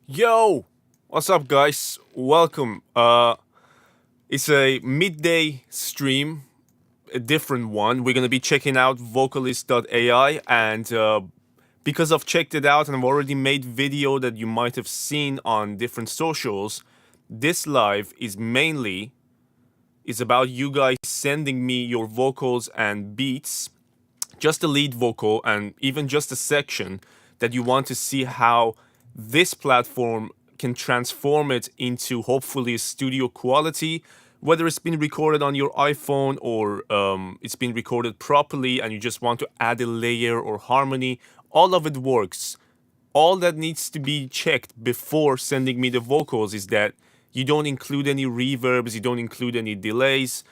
Yo, what's up, guys? Welcome. It's a midday stream, a different one. We're gonna be checking out Vocalist AI, and because I've checked it out and I've already made video that you might have seen on different socials, this live is about you guys sending me your vocals and beats, just a lead vocal and even just a section that you want to see how this platform can transform it into hopefully studio quality, whether it's been recorded on your iPhone or it's been recorded properly and you just want to add a layer or harmony. All of it works. All that needs to be checked before sending me the vocals is that you don't include any reverbs, you don't include any delays.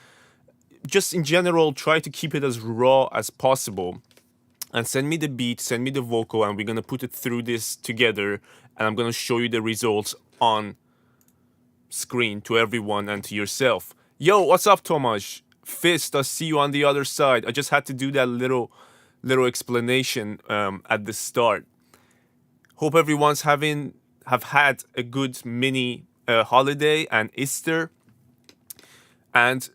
Just in general, try to keep it as raw as possible. And send me the beat, send me the vocal, and we're gonna put it through this together, and I'm gonna show you the results on screen to everyone and to yourself. Yo, what's up, Tomasz? Fist, I see you on the other side. I just had to do that little explanation at the start. Hope everyone's have had a good mini holiday and Easter. And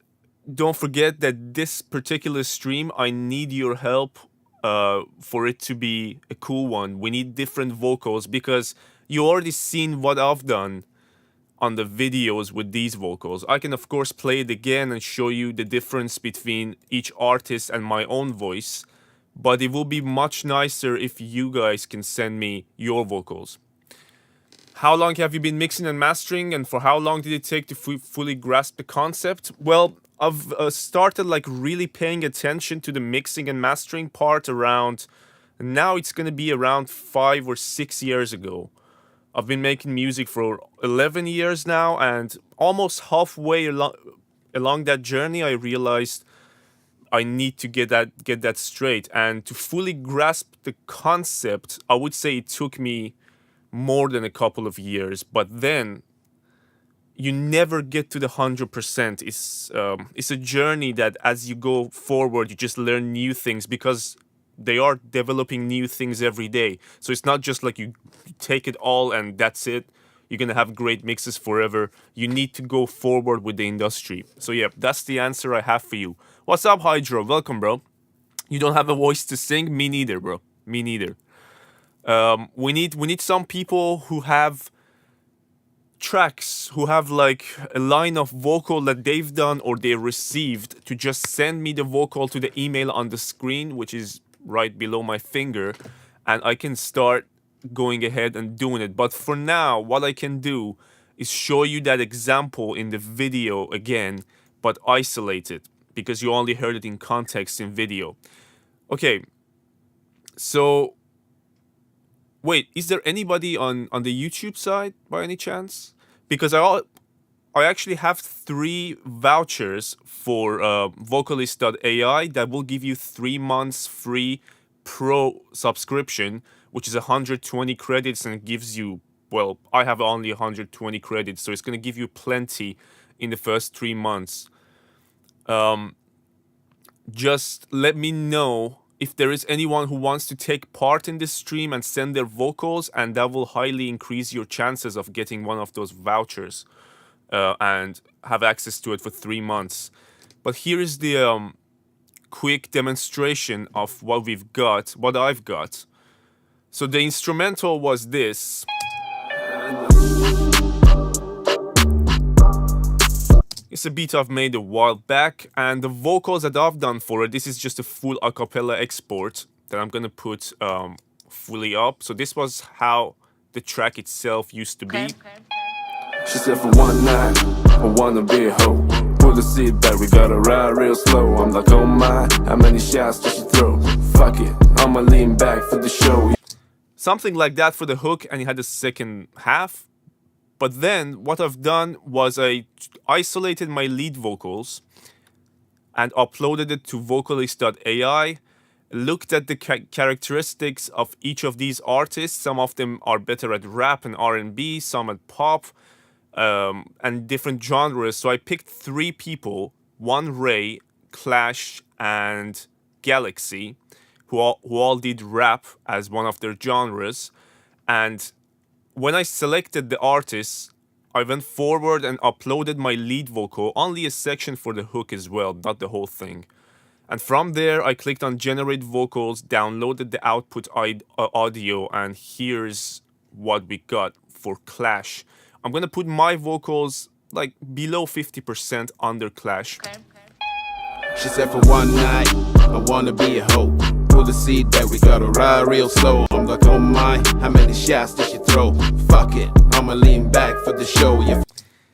don't forget that this particular stream, I need your help for it to be a cool one. We need different vocals because you already seen what I've done on the videos with these vocals. I can of course play it again and show you the difference between each artist and my own voice, but it will be much nicer if you guys can send me your vocals. How long have you been mixing and mastering, and for how long did it take to fully grasp the concept? Well, I've started like really paying attention to the mixing and mastering part around, now it's gonna be around 5 or 6 years ago. I've been making music for 11 years now, and almost halfway along that journey I realized I need to get that straight. And to fully grasp the concept, I would say it took me more than a couple of years, but then you never get to the 100%. It's a journey that as you go forward, you just learn new things because they are developing new things every day. So it's not just like you take it all and that's it. You're gonna have great mixes forever. You need to go forward with the industry. So yeah, that's the answer I have for you. What's up, Hydro? Welcome, bro. You don't have a voice to sing? Me neither, bro. Me neither. We need some people who have tracks, who have like a line of vocal that they've done or they received, to just send me the vocal to the email on the screen, which is right below my finger, and I can start going ahead and doing it. But for now, what I can do is show you that example in the video again, but isolate it because you only heard it in context in video. Okay, so wait, is there anybody on the YouTube side by any chance? Because I actually have 3 vouchers for Vocalist AI that will give you 3 months free pro subscription, which is 120 credits, and it gives you, well, I have only 120 credits, so it's going to give you plenty in the first 3 months. Just let me know if there is anyone who wants to take part in this stream and send their vocals, and that will highly increase your chances of getting one of those vouchers and have access to it for 3 months. But here is the quick demonstration of what we've got, what I've got. So the instrumental was this. It's a beat I've made a while back, and the vocals that I've done for it, this is just a full a cappella export that I'm gonna put fully up. So this was how the track itself used to be. She said for one night, I wanna be a hoe. Pull the seat back, we gotta ride real slow. I'm like, oh my, how many shots did she throw? Fuck it, I'ma lean back for the show. Something like that for the hook, and it had the second half. But then what I've done was I isolated my lead vocals and uploaded it to Vocalist AI, looked at the characteristics of each of these artists. Some of them are better at rap and R&B, some at pop, and different genres. So I picked 3 people, One Ray, Clash, and Galaxy, who all did rap as one of their genres. And when I selected the artists, I went forward and uploaded my lead vocal, only a section for the hook as well, not the whole thing. And from there, I clicked on Generate Vocals, downloaded the output audio, and here's what we got for Clash. I'm gonna put my vocals like below 50% under Clash. She said for one night, I wanna be a hoe. Pull the seat back, we gotta ride real slow. I'm like, oh my, how many shots did she throw? Fuck it, I'ma lean back for the show. Yeah.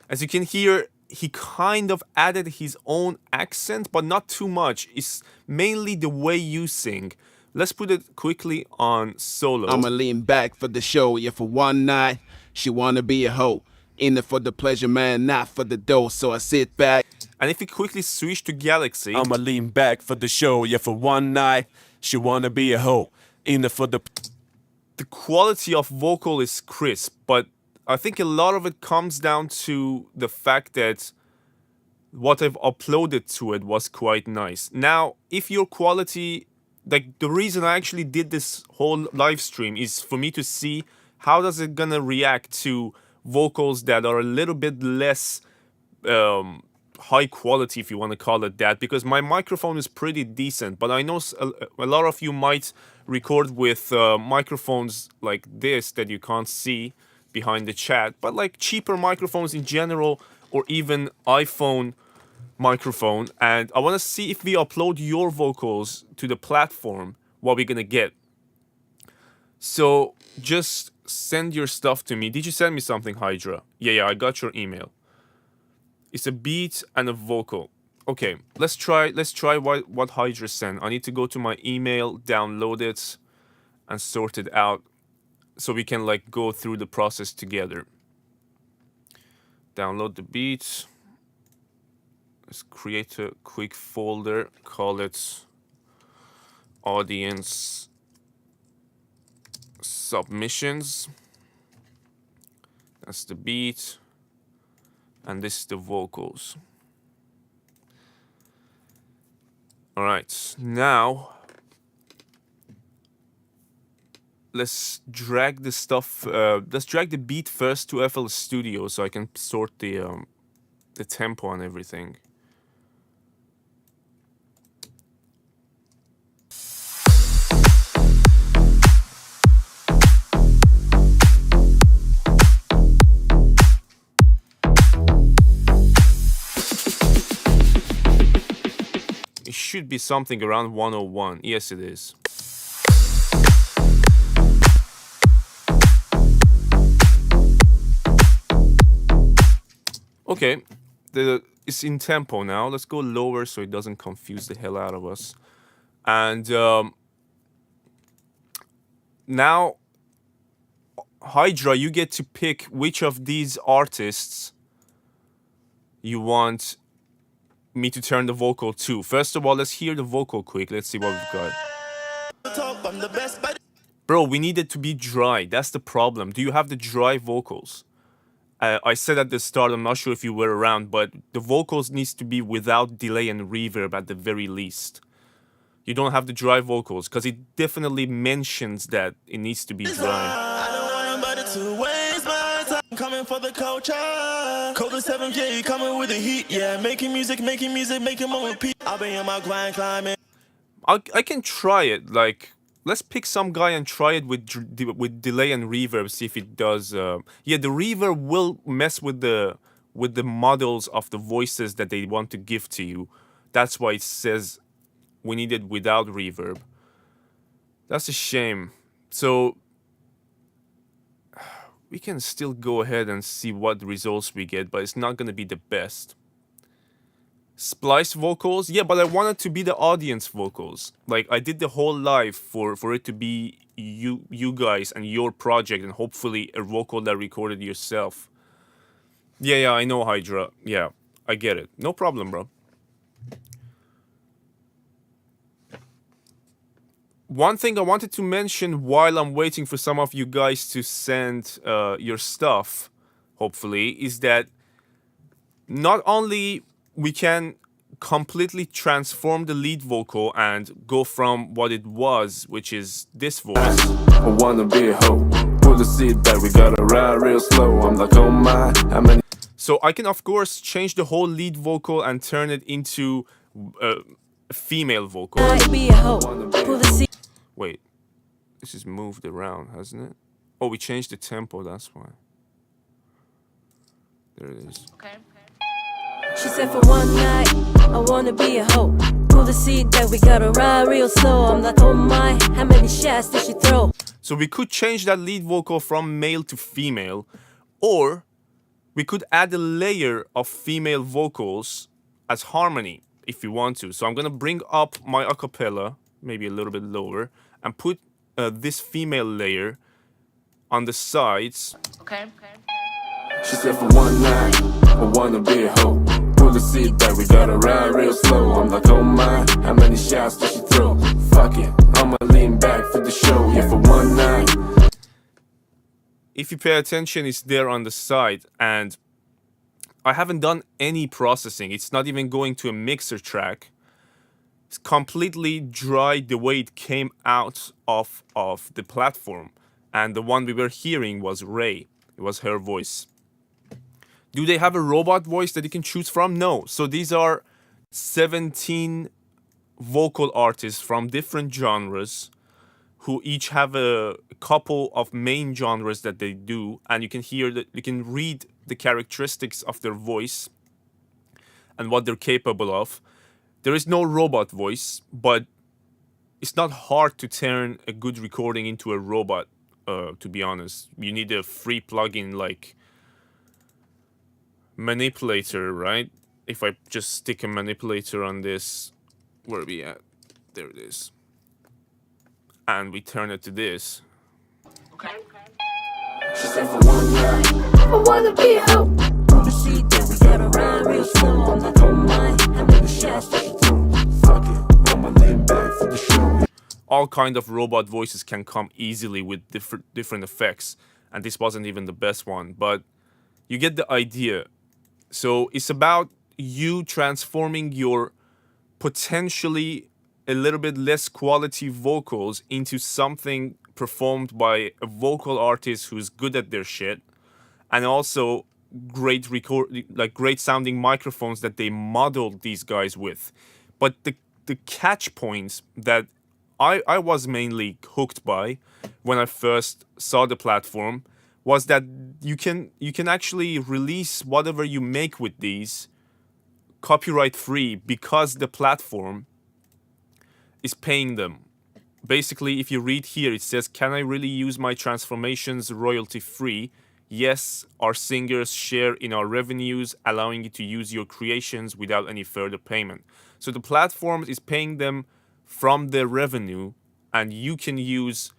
As you can hear, he kind of added his own accent, but not too much. It's mainly the way you sing. Let's put it quickly on solo. I'ma lean back for the show. Yeah, for one night, she wanna be a hoe. In it for the pleasure, man, not for the dough. So I sit back. And if we quickly switch to Galaxy, I'ma lean back for the show, yeah, for one night. She wanna be a hoe, in it for the quality of vocal is crisp, but I think a lot of it comes down to the fact that what I've uploaded to it was quite nice. Now, if your quality, like the reason I actually did this whole live stream is for me to see how does it gonna react to vocals that are a little bit less high quality, if you want to call it that, because my microphone is pretty decent, but I know a lot of you might record with microphones like this that you can't see behind the chat, but like cheaper microphones in general, or even iPhone microphone. And I want to see if we upload your vocals to the platform, what we're gonna get. So just send your stuff to me. Did you send me something, Hydra? Yeah, I got your email. It's a beat and a vocal. Okay, let's try what Hydra sent. I need to go to my email, download it, and sort it out so we can like go through the process together. Download the beat. Let's create a quick folder, call it audience submissions. That's the beat. And this is the vocals. All right, now let's drag the stuff. Let's drag the beat first to FL Studio so I can sort the tempo and everything. It should be something around 101. Yes, it is. Okay, it's in tempo now. Let's go lower so it doesn't confuse the hell out of us. And now, Hydra, you get to pick which of these artists you want me to turn the vocal to. First of all, let's hear the vocal quick. Let's see what we've got. Bro, we need it to be dry. That's the problem. Do you have the dry vocals? I said at the start, I'm not sure if you were around, but the vocals needs to be without delay and reverb at the very least. You don't have the dry vocals, because it definitely mentions that it needs to be dry. I don't want nobody to waste my time. Coming for the culture. Code 7, yeah, coming with the heat. Yeah, making music, making them repeat. I'll be in my grind climbing. I can try it. Like, let's pick some guy and try it with delay and reverb. See if it does. Yeah, the reverb will mess with the models of the voices that they want to give to you. That's why it says we need it without reverb. That's a shame. So we can still go ahead and see what results we get, but it's not going to be the best. Splice vocals, yeah, but I want it to be the audience vocals. Like, I did the whole live for it to be you guys and your project, and hopefully a vocal that recorded yourself. Yeah, I know, Hydra. Yeah, I get it. No problem, bro. One thing I wanted to mention while I'm waiting for some of you guys to send your stuff, hopefully, is that not only we can completely transform the lead vocal and go from what it was, which is this voice. I wanna be a hoe. Pull the seat back, we gotta ride real slow. I'm like, oh my, how many? So I can, of course, change the whole lead vocal and turn it into a female vocal. Be a hoe. Pull the seat. Wait, this is moved around, hasn't it? Oh, we changed the tempo, that's why. There it is. Okay. She said for one night, I wanna be a hoe. Pull the seat that we gotta ride real slow. I'm like, oh my, how many shots did she throw? So we could change that lead vocal from male to female, or we could add a layer of female vocals as harmony if you want to. So I'm gonna bring up my acapella, maybe a little bit lower, and put this female layer on the sides. Okay. She said for one night, I wanna be a hoe. Pull the seat back, we gotta ride real slow. I'm like, oh my, how many shots did she throw? Fuck it, I'ma lean back for the show. Yeah, for one night. If you pay attention, it's there on the side, and I haven't done any processing. It's not even going to a mixer track. It's completely dry the way it came out of the platform. And the one we were hearing was Ray. It was her voice. Do they have a robot voice that you can choose from? No. So these are 17 vocal artists from different genres who each have a couple of main genres that they do, and you can hear that, you can read the characteristics of their voice and what they're capable of. There is no robot voice, but it's not hard to turn a good recording into a robot, to be honest. You need a free plugin like Manipulator, right? If I just stick a manipulator on this, where are we at? There it is. And we turn it to this. Okay. She said for one night, I wanna be a hoe. Pull the seat that we gotta ride real slow. I'm like, oh my, how many shots did she throw? fuck it, I'ma lean back for the show. All kind of robot voices can come easily with different effects, and this wasn't even the best one, but you get the idea. So it's about you transforming your potentially a little bit less quality vocals into something performed by a vocal artist who's good at their shit, and also great sounding microphones that they modeled these guys with. But the catch points that I was mainly hooked by when I first saw the platform was that you can actually release whatever you make with these copyright free, because the platform is paying them. Basically, if you read here, it says, "Can I really use my transformations royalty free? Yes, our singers share in our revenues, allowing you to use your creations without any further payment." So the platform is paying them from their revenue, and you can use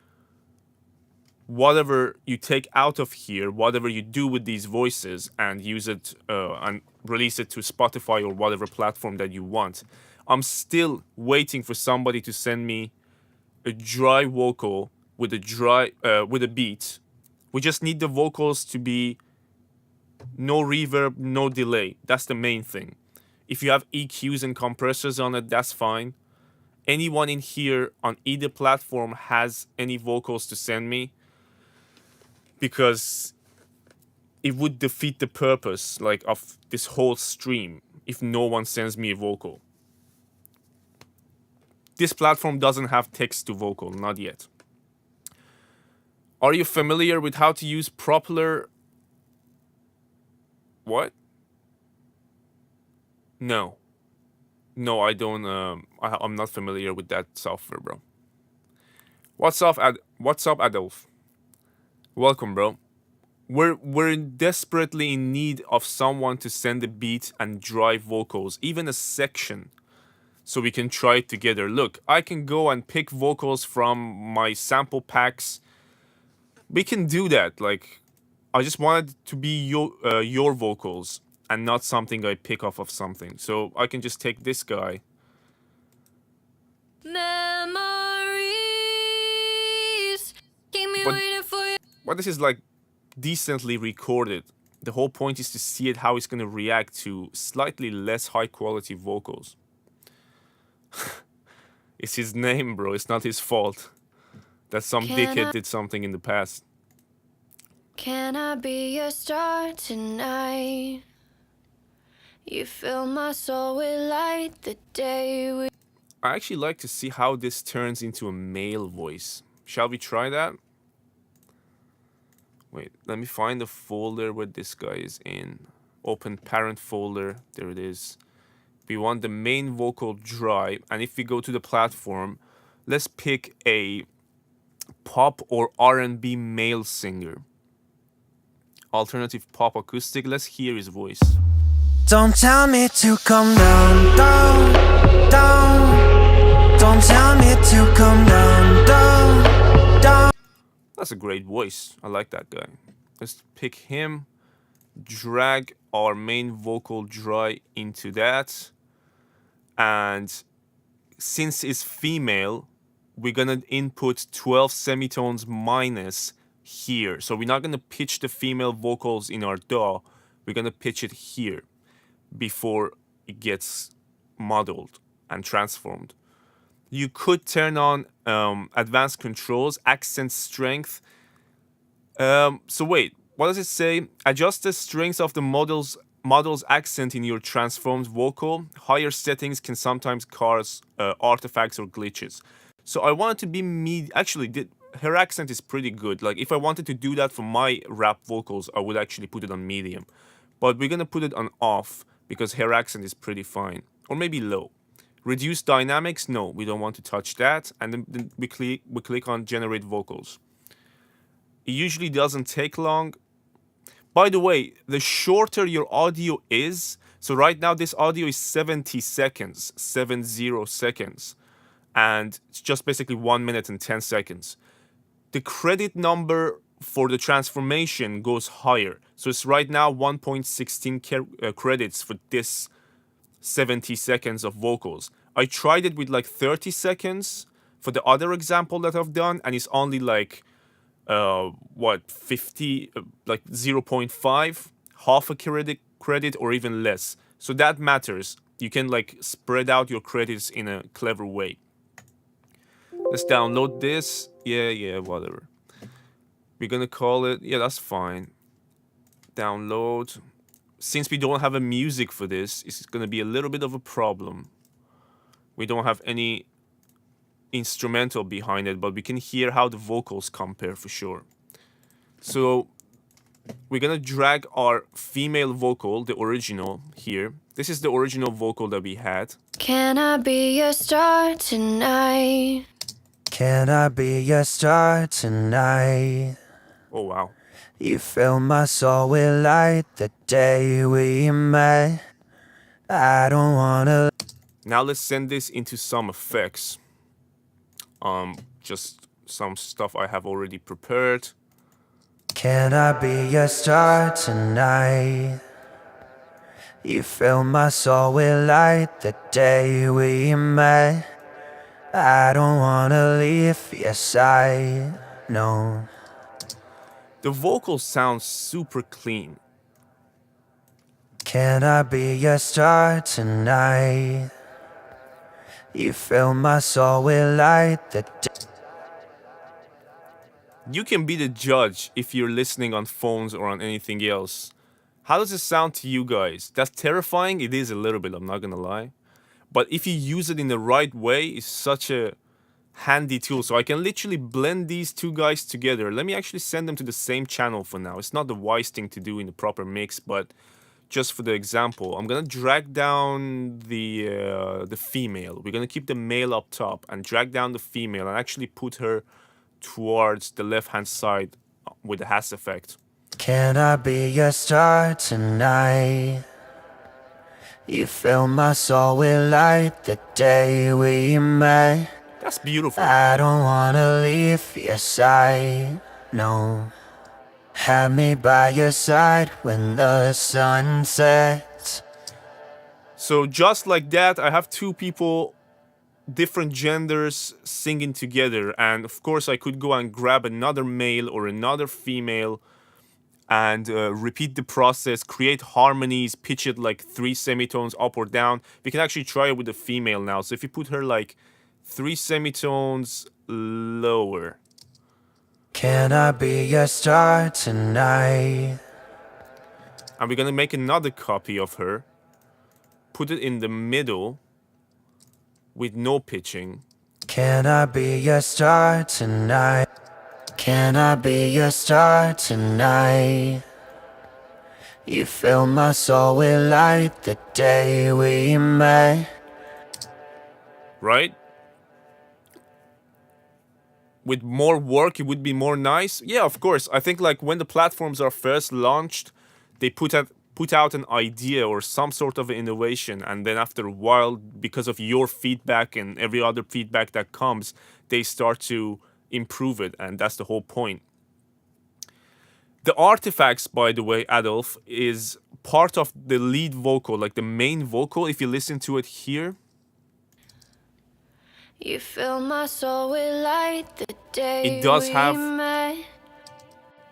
whatever you take out of here, whatever you do with these voices, and use it and release it to Spotify or whatever platform that you want. I'm still waiting for somebody to send me a dry vocal with a beat. We just need the vocals to be no reverb, no delay. That's the main thing. If you have EQs and compressors on it, that's fine. Anyone in here on either platform has any vocals to send me, because it would defeat the purpose of this whole stream if no one sends me a vocal. This platform doesn't have text to vocal, not yet. Are you familiar with how to use propeller? What? No, I don't. I'm not familiar with that software, bro. What's up, Adolf? Welcome, bro. We're desperately in need of someone to send a beat and dry vocals, even a section, so we can try it together. Look, I can go and pick vocals from my sample packs. We can do that. I just wanted it to be your vocals and not something I pick off of something. So I can just take this guy. Memories keep me waiting for you. But this is decently recorded. The whole point is to see it how it's gonna react to slightly less high quality vocals. It's his name, bro. It's not his fault that some dickhead did something in the past. Can I be your star tonight? You fill my soul with light the day we... I actually like to see how this turns into a male voice. Shall we try that? Wait, let me find the folder where this guy is in. Open parent folder. There it is. We want the main vocal dry, and if we go to the platform, let's pick a pop or R&B male singer. Alternative pop acoustic. Let's hear his voice. Don't tell me to come down, down, down. Don't tell me to come down, down, down. That's a great voice. I like that guy. Let's pick him. Drag our main vocal dry into that. And since it's female, we're gonna input 12 semitones minus here. So we're not gonna pitch the female vocals in our DAW. We're gonna pitch it here before it gets modeled and transformed. You could turn on advanced controls, accent strength. So wait, what does it say? Adjust the strength of the model's accent in your transformed vocal. Higher settings can sometimes cause artifacts or glitches. So I want it to be actually, her accent is pretty good. If I wanted to do that for my rap vocals, I would actually put it on medium. But we're gonna put it on off because her accent is pretty fine. Or maybe low. Reduce dynamics? No, we don't want to touch that. And then we click on generate vocals. It usually doesn't take long. By the way, the shorter your audio is, so right now this audio is 70 seconds, 70 seconds, and it's just basically 1 minute and 10 seconds. The credit number for the transformation goes higher. So it's right now 1.16 credits for this 70 seconds of vocals. I tried it with 30 seconds for the other example that I've done, and it's only 50, 0.5, half a credit or even less. So that matters. You can like spread out your credits in a clever way. Let's download this. Yeah, whatever. We're gonna call it, yeah, that's fine. Download. Since we don't have a music for this, it's gonna be a little bit of a problem. We don't have any instrumental behind it, but we can hear how the vocals compare for sure. So we're gonna drag our female vocal, the original, here. This is the original vocal that we had. Can I be your star tonight? Can I be your star tonight? Oh wow. You fill my soul with light the day we met. I don't wanna. Now let's send this into some effects. Just some stuff I have already prepared. Can I be your star tonight? You fill my soul with light the day we met. I don't wanna leave your side, no. The vocals sound super clean. Can I be your star tonight? You fill my soul with light the day. You can be the judge if you're listening on phones or on anything else. How does it sound to you guys? That's terrifying. It is a little bit, I'm not gonna lie. But if you use it in the right way, it's such a handy tool. So I can literally blend these two guys together. Let me actually send them to the same channel for now. It's not the wise thing to do in the proper mix, but just for the example, I'm gonna drag down the female. We're gonna keep the male up top and drag down the female and actually put her towards the left-hand side with the has effect. Can I be your star tonight? You fill my soul with light the day we met. That's beautiful. I don't wanna leave your side, no. Have me by your side when the sun sets. So just like that, I have two people, different genders, singing together. And of course, I could go and grab another male or another female and repeat the process, create harmonies, pitch it like 3 semitones up or down. We can actually try it with the female now. So if you put her like 3 semitones lower. Can I be your star tonight? And we're gonna make another copy of her. Put it in the middle with no pitching. Can I be your star tonight? Can I be your star tonight? You fill my soul with light the day we met. Right? With more work, it would be more nice. Yeah, of course. I think like when the platforms are first launched, they put out an idea or some sort of innovation, and then after a while, because of your feedback and every other feedback that comes, they start to improve it, and that's the whole point. The artifacts, by the way, Adolf, is part of the lead vocal, like the main vocal. If you listen to it here, You fill my soul with light the day it does have, we met.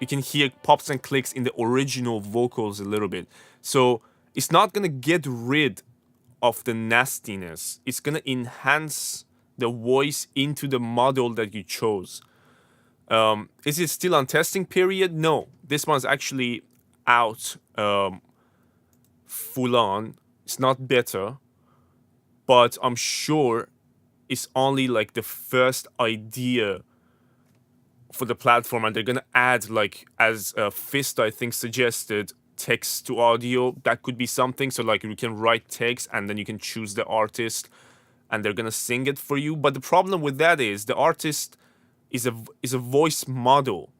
you can hear pops and clicks in the original vocals a little bit. So it's not gonna get rid of the nastiness. It's gonna enhance the voice into the model that you chose. Is it still on testing period? No, this one's actually out full on. It's not beta, but I'm sure it's only like the first idea for the platform, and they're gonna add, like, as Fist I think suggested, text to audio. That could be something. So like you can write text and then you can choose the artist and they're gonna sing it for you. But the problem with that is the artist is a voice model.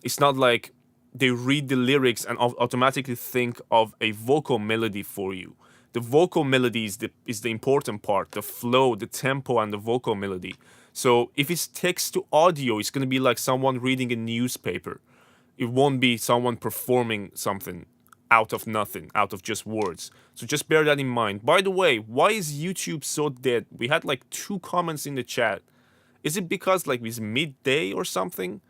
It's not like they read the lyrics and automatically think of a vocal melody for you. The vocal melody is the important part, the flow, the tempo, and the vocal melody. So if it's text to audio, it's going to be like someone reading a newspaper. It won't be someone performing something out of nothing, out of just words. So just bear that in mind. By the way, why is YouTube so dead? We had like 2 comments in the chat. Is it because like it's midday or something?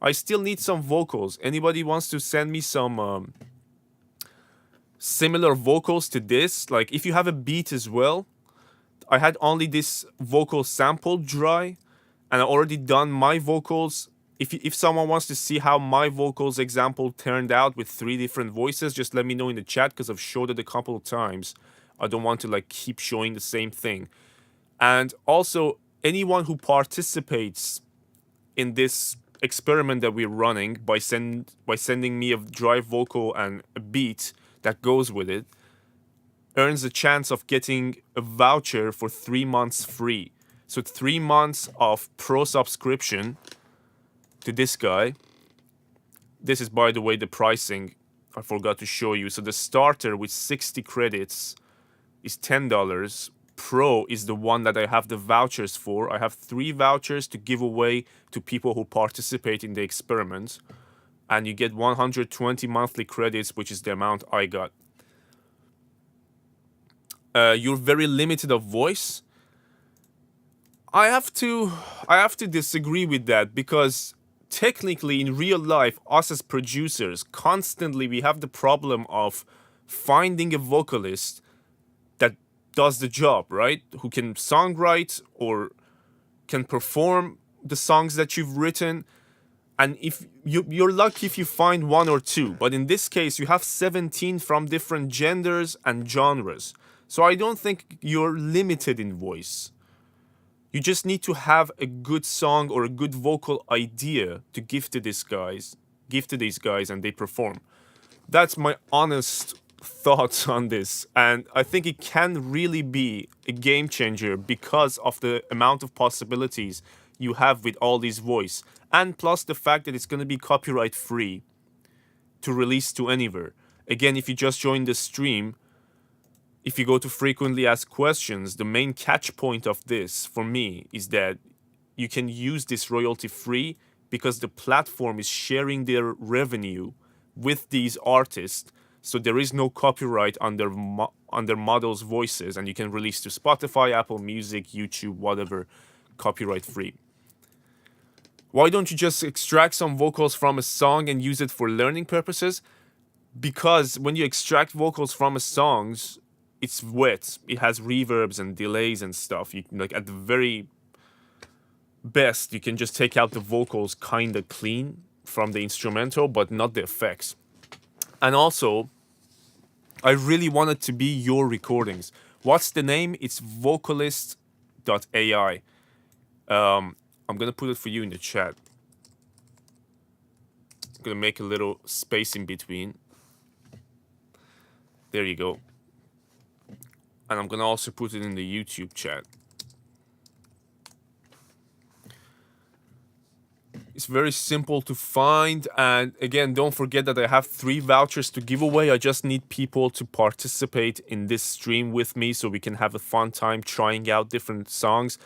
I still need some vocals. Anybody wants to send me some similar vocals to this. Like if you have a beat as well, I had only this vocal sample dry, and I already done my vocals. If someone wants to see how my vocals example turned out with 3 different voices, just let me know in the chat, because I've showed it a couple of times. I don't want to like keep showing the same thing. And also, anyone who participates in this experiment that we're running by sending me a dry vocal and a beat that goes with it, earns a chance of getting a voucher for 3 months free. So 3 months of pro subscription to this guy. This is, by the way, the pricing I forgot to show you. So the starter with 60 credits is $10. Pro is the one that I have the vouchers for. I have 3 vouchers to give away to people who participate in the experiment. And you get 120 monthly credits, which is the amount I got. You're very limited of voice. I have to disagree with that, because technically in real life, us as producers, constantly we have the problem of finding a vocalist that does the job, right? Who can songwrite or can perform the songs that you've written. And if you're lucky if you find 1 or 2, but in this case you have 17 from different genders and genres. So I don't think you're limited in voice. You just need to have a good song or a good vocal idea to give to these guys, and they perform. That's my honest thoughts on this, and I think it can really be a game changer because of the amount of possibilities you have with all these voice, and plus the fact that it's going to be copyright free to release to anywhere. Again, if you just join the stream, if you go to frequently asked questions, the main catch point of this for me is that you can use this royalty free because the platform is sharing their revenue with these artists. So there is no copyright on their models' voices, and you can release to Spotify, Apple Music, YouTube, whatever, copyright free. Why don't you just extract some vocals from a song and use it for learning purposes? Because when you extract vocals from a song, it's wet. It has reverbs and delays and stuff. You like at the very best, you can just take out the vocals kind of clean from the instrumental, but not the effects. And also, I really want it to be your recordings. What's the name? It's Vocalist AI. I'm gonna put it for you in the chat. I'm gonna make a little space in between. There you go. And I'm gonna also put it in the YouTube chat. It's very simple to find, and again, don't forget that I have 3 vouchers to give away. I just need people to participate in this stream with me so we can have a fun time trying out different songs.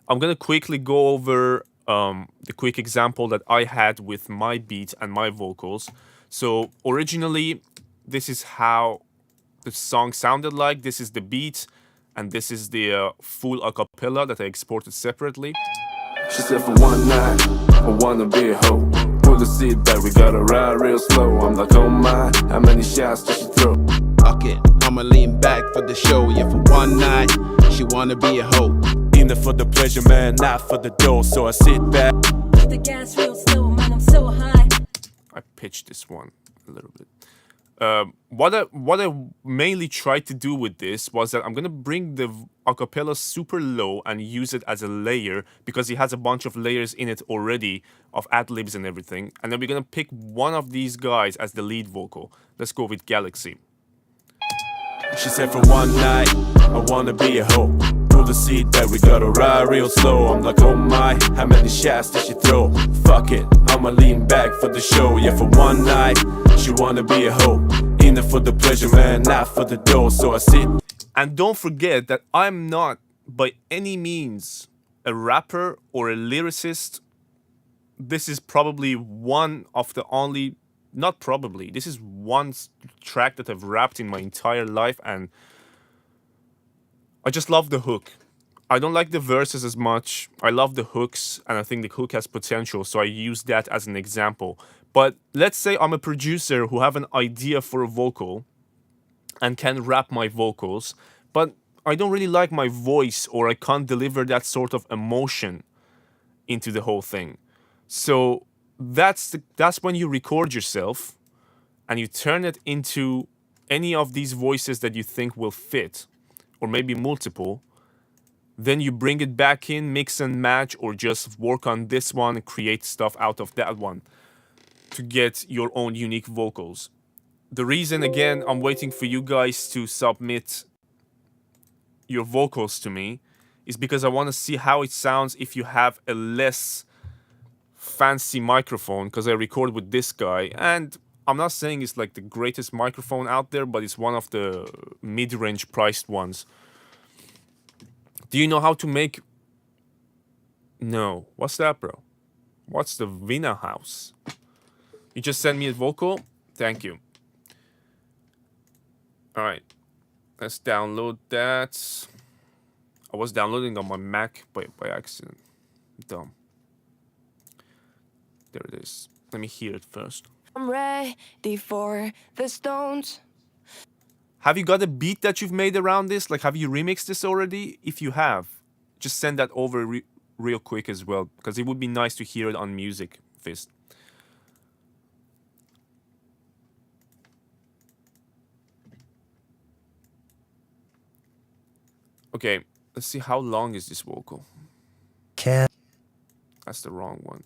I'm gonna quickly go over the quick example that I had with my beat and my vocals. So originally, this is how the song sounded like. This is the beat, and this is the full acapella that I exported separately. She said for one night, I wanna be a hoe. Pull the seat back, we gotta ride real slow. I'm like, oh my, how many shots did she throw? Fuck it, I'ma lean back for the show. Yeah, for one night, she wanna be a hoe. In it for the pleasure, man, not for the dough. So I sit back. Hit the gas real slow, man, I'm so high. I pitched this one a little bit. What I mainly tried to do with this was that I'm gonna bring the acapella super low and use it as a layer, because it has a bunch of layers in it already of ad-libs and everything. And then we're gonna pick one of these guys as the lead vocal. Let's go with Galaxy. She said for one night, I wanna be a hoe. Pull the seat back, we gotta ride real slow. I'm like, oh my, how many shots did she throw? Fuck it, I'ma lean back for the show. Yeah, for one night, she wanna be a hoe. In it for the pleasure, man, not for the dough. So I sit. And don't forget that I'm not by any means a rapper or a lyricist. This is probably one of the only, not probably, this is one track that I've rapped in my entire life, and I just love the hook. I don't like the verses as much. I love the hooks, and I think the hook has potential, so I use that as an example. But let's say I'm a producer who have an idea for a vocal, and can rap my vocals, but I don't really like my voice, or I can't deliver that sort of emotion into the whole thing. So that's when you record yourself and you turn it into any of these voices that you think will fit, or maybe multiple. Then you bring it back in, mix and match, or just work on this one and create stuff out of that one to get your own unique vocals. The reason, again, I'm waiting for you guys to submit your vocals to me is because I want to see how it sounds if you have a less fancy microphone, because I record with this guy, and I'm not saying it's like the greatest microphone out there, but it's one of the mid-range priced ones. Do you know how to make... No. What's that, bro? What's the Vina house? You just sent me a vocal? Thank you. Alright. Let's download that. I was downloading on my Mac by accident. Dumb. There it is. Let me hear it first. I'm ready for the stones. Have you got a beat that you've made around this? Like, have you remixed this already? If you have, just send that over real quick as well, because it would be nice to hear it on Music Fist. Okay, let's see, how long is this vocal? That's the wrong one.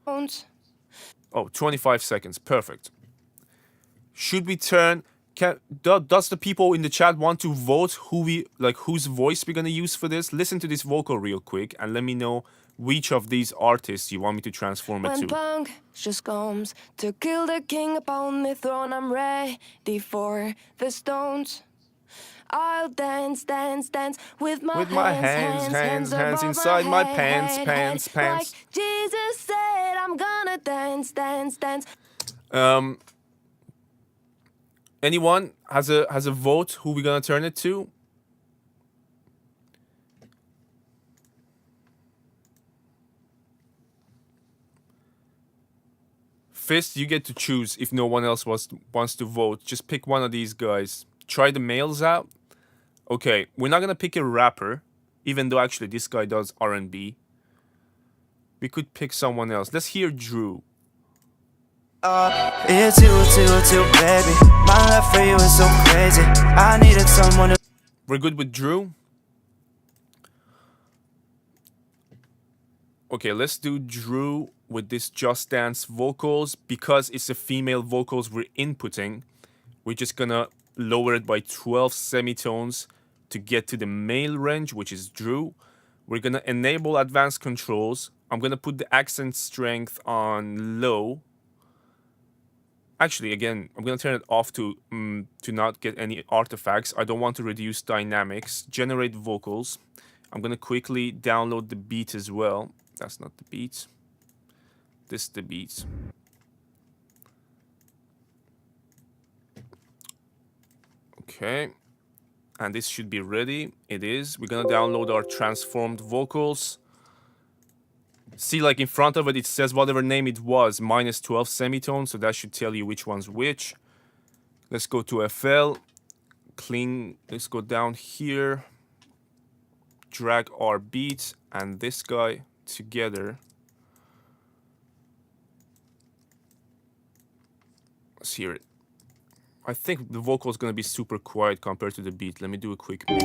Stones. Oh, 25 seconds. Perfect. Should we turn... does the people in the chat want to vote whose voice we're gonna use for this? Listen to this vocal real quick and let me know which of these artists you want me to transform it When to. punk just comes to kill the king upon the throne, I'm ready for the stones. I'll dance, dance, dance with my hands above inside my head, pants. Like Jesus said, I'm gonna dance, dance, dance. Anyone has a vote who we're gonna turn it to? Fist, you get to choose if no one else wants to vote. Just pick one of these guys. Try the males out. Okay, we're not gonna pick a rapper, even though actually this guy does R&B. We could pick someone else. Let's hear Drew. It's you, baby. My love for you is so crazy. I needed someone to... We're good with Drew? Okay, let's do Drew with this Just Dance vocals. Because it's a female vocals we're inputting, we're just gonna lower it by 12 semitones to get to the male range, which is Drew. We're gonna enable advanced controls. I'm gonna put the accent strength on low. Actually, again, I'm gonna turn it off to not get any artifacts. I don't want to reduce dynamics. Generate vocals. I'm gonna quickly download the beat as well. That's not the beat. This is the beat. Okay, and this should be ready. It is. We're gonna download our transformed vocals. See, like in front of it, it says whatever name it was, minus 12 semitones, so that should tell you which one's which. Let's go to FL, clean, let's go down here, drag our beat and this guy together. Let's hear it. I think the vocal is going to be super quiet compared to the beat. Let me do a quick mix.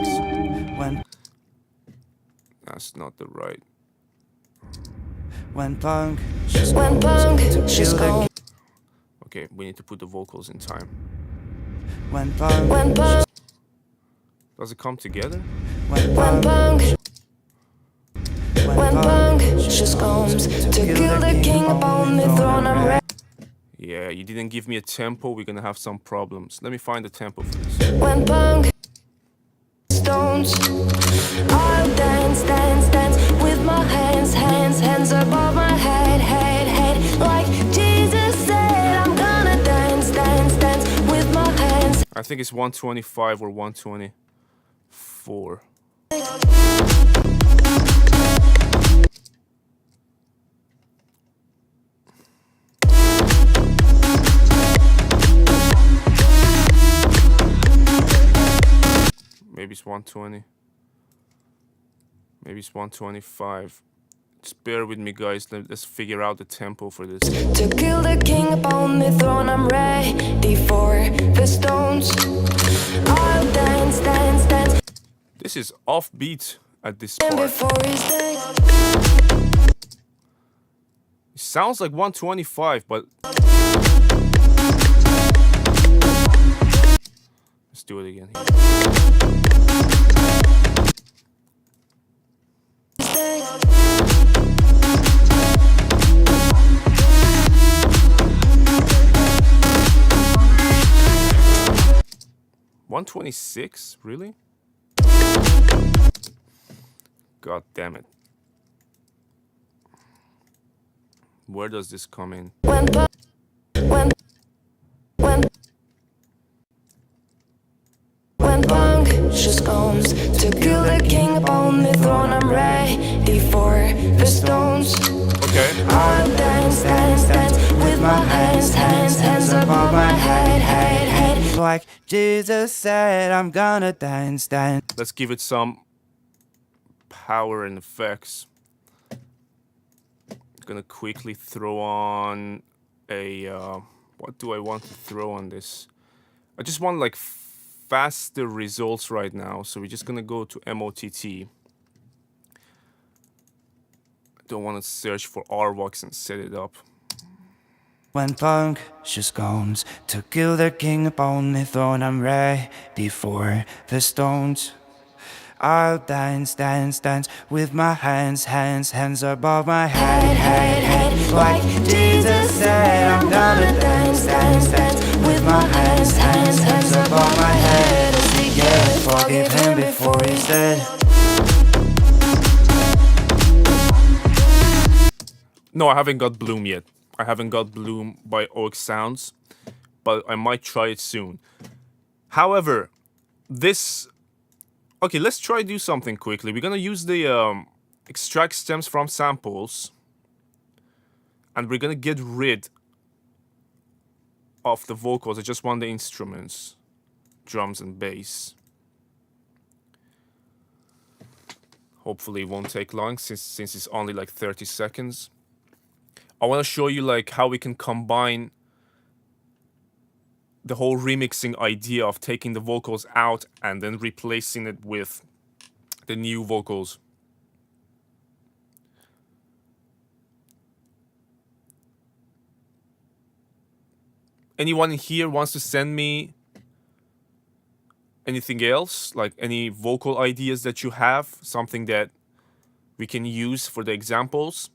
That's not the right. When punk just goes. Okay, we need to put the vocals in time. When punk Does it come together? When punk just comes to kill the king upon the throne, I'm ready. Yeah, you didn't give me a tempo. We're gonna have some problems. Let me find the tempo for this. When punk stones, I'll dance, dance, dance with my hands above my head, like Jesus said, I'm gonna dance, dance, dance with my hands. I think it's 125 or 124. it's 120. Maybe it's 125. Just bear with me, guys. Let's figure out the tempo for this. To kill the king upon the throne, I'm ready for the stones. I'll dance, dance, dance. This is offbeat at this And part. before he's dead, It sounds like 125, but let's do it again here. he's dead. 126? Really? God damn it. Where does this come in? When punctures comes to kill the king upon the throne, I'm ready for the stones. Okay. I'll dance, dance, dance with my hands, hands, hands above my head, head, head. Like Jesus said, I'm gonna dance, dance. Let's give it some power and effects. Gonna quickly throw on a what do I want to throw on this? I just want like faster results right now, so we're just gonna go to MOTT. I don't want to search for RVox and set it up. When punctures comes to kill the king upon the throne, I'm ready for the stones. I'll dance, dance, dance with my hands, hands, hands above my head, head, head. Like Jesus said, I'm gonna dance, dance, dance with my hands, hands, hands above my head. As we get forgive him before he's dead. No, I haven't got Bloom yet. I haven't got Bloom by OX Sounds, but I might try it soon. However, this... Okay, let's try to do something quickly. We're gonna use the extract stems from samples, and we're gonna get rid of the vocals. I just want the instruments, drums and bass. Hopefully it won't take long since it's only like 30 seconds. I want to show you like how we can combine the whole remixing idea of taking the vocals out and then replacing it with the new vocals. Anyone here wants to send me anything else? Like any vocal ideas that you have? Something that we can use for the examples?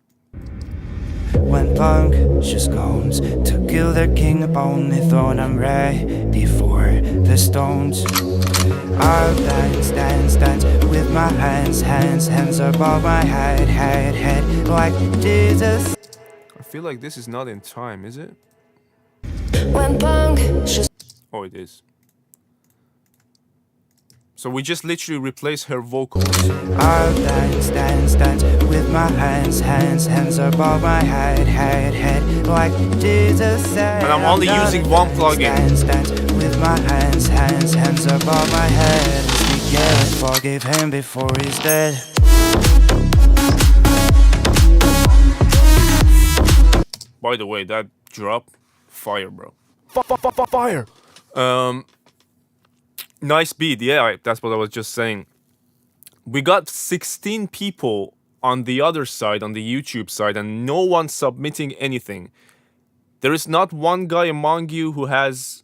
When punctures comes to kill the king upon the throne, I'm ready for the stones. I'll dance, dance, dance with my hands, hands, hands above my head, head, head. Like Jesus. I feel like this is not in time, is it? When punctures Oh, it is. So we just literally replace her vocals. I'll dance, dance, dance with my hands, hands, hands above my head, head, head. Like Jesus said. And I'm only using one plugin. Dance, dance with my hands, hands, hands above my head. As we get forgive him before he's dead. By the way, that drop, fire, bro. Fire! Nice beat, yeah, that's what I was just saying. We got 16 people on the other side, on the YouTube side, and no one submitting anything. There is not one guy among you who has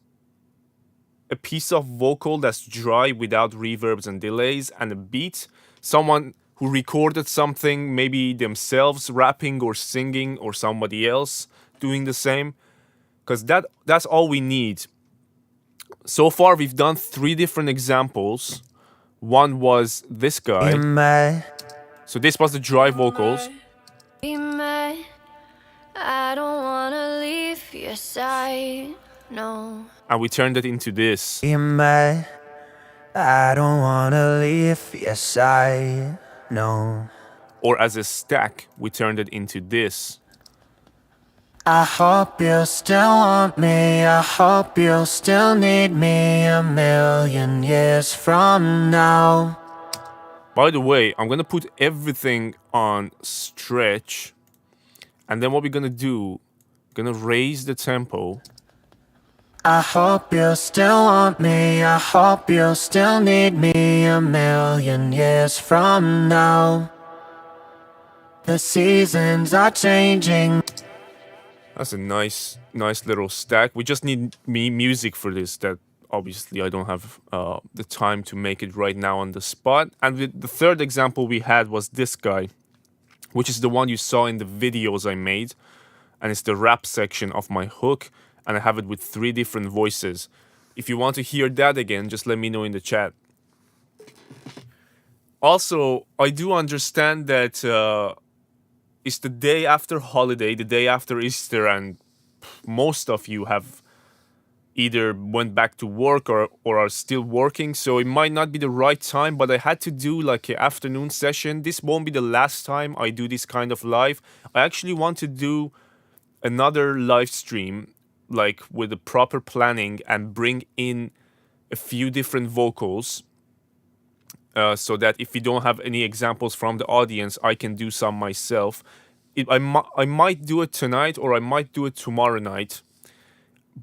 a piece of vocal that's dry without reverbs and delays and a beat. Someone who recorded something, maybe themselves rapping or singing, or somebody else doing the same. Because that's all we need. So far, we've done 3 different examples. One was this guy. So this was the dry vocals. be mad. I don't wanna leave your side, no. And we turned it into this. I don't wanna leave your side, no. Or as a stack, we turned it into this. I hope you still want me, I hope you'll still need me 1,000,000 years from now. By the way, I'm gonna put everything on stretch, and then what we're gonna do, gonna raise the tempo. I hope you still want me, I hope you'll still need me 1,000,000 years from now. The seasons are changing. That's a nice little stack. We just need music for this. That obviously I don't have the time to make it right now on the spot. And the third example we had was this guy, which is the one you saw in the videos I made, and it's the rap section of my hook, and I have it with 3 different voices. If you want to hear that again, just let me know in the chat. Also, I do understand that it's the day after holiday, the day after Easter, and most of you have either went back to work or are still working, so it might not be the right time, but I had to do like an afternoon session. This won't be the last time I do this kind of live. I actually want to do another live stream, like with the proper planning, and bring in a few different vocals, so that if you don't have any examples from the audience, I can do some myself. I might do it tonight, or I might do it tomorrow night,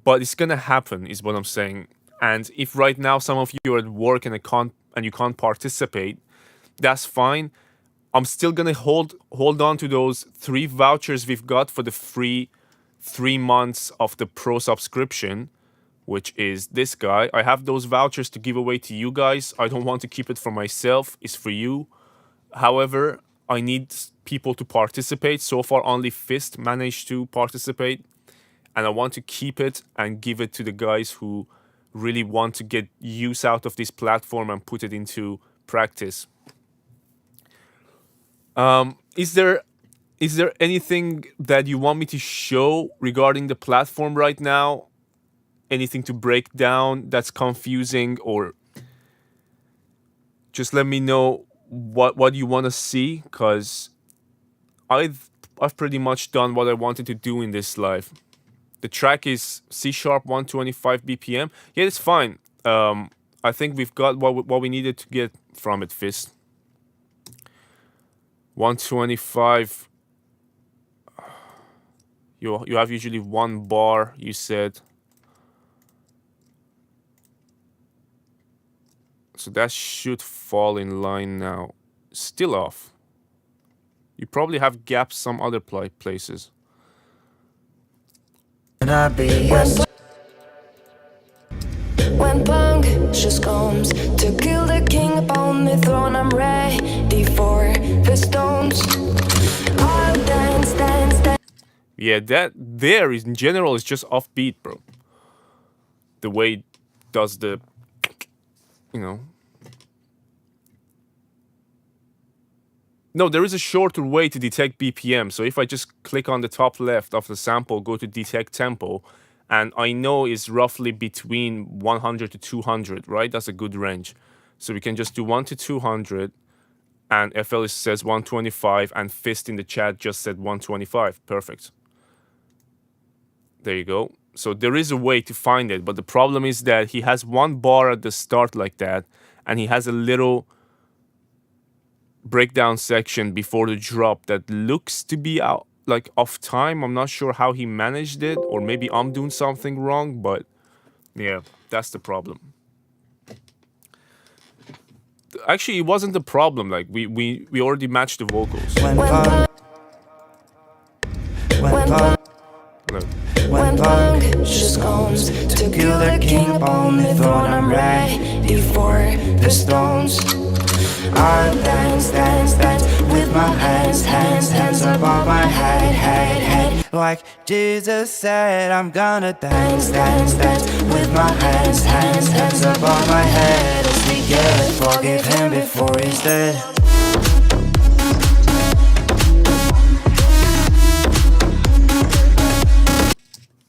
but it's gonna happen, is what I'm saying. And if right now some of you are at work and you can't participate, that's fine. I'm still gonna hold on to those 3 vouchers we've got for the free 3 months of the pro subscription, which is this guy. I have those vouchers to give away to you guys. I don't want to keep it for myself. It's for you. However, I need people to participate. So far, only Fist managed to participate. And I want to keep it and give it to the guys who really want to get use out of this platform and put it into practice. Is there anything that you want me to show regarding the platform right now? Anything to break down that's confusing, or just let me know what you want to see, because I've pretty much done what I wanted to do in this live. The track is C# 125 BPM. Yeah, it's fine. I think we've got what we needed to get from it, Fist. 125. You have usually 1 bar, you said. So that should fall in line now. Still off. You probably have gaps some other places. When punctures comes to kill the king upon the throne, I'm ready for the stones. I'll dance, dance, dance. Yeah, that there is in general is just offbeat, bro. The way it does the, you know. No, there is a shorter way to detect BPM. So if I just click on the top left of the sample, go to detect tempo, and I know it's roughly between 100 to 200, right? That's a good range. So we can just do 1 to 200, and FL says 125, and Fist in the chat just said 125. Perfect. There you go. So there is a way to find it, but the problem is that he has 1 bar at the start like that, and he has a little breakdown section before the drop that looks to be out like off time. I'm not sure how he managed it, or maybe I'm doing something wrong, but yeah, that's the problem. Actually, it wasn't the problem. Like we already matched the vocals. When punctures comes to kill the king upon the throne, I'm ready for the stones. I'll dance, dance, dance with my hands, hands, hands above my head, head, head. Like Jesus said, I'm gonna Dance, dance, dance with my hands, hands, hands above my head. As we get, forgive him before he's dead.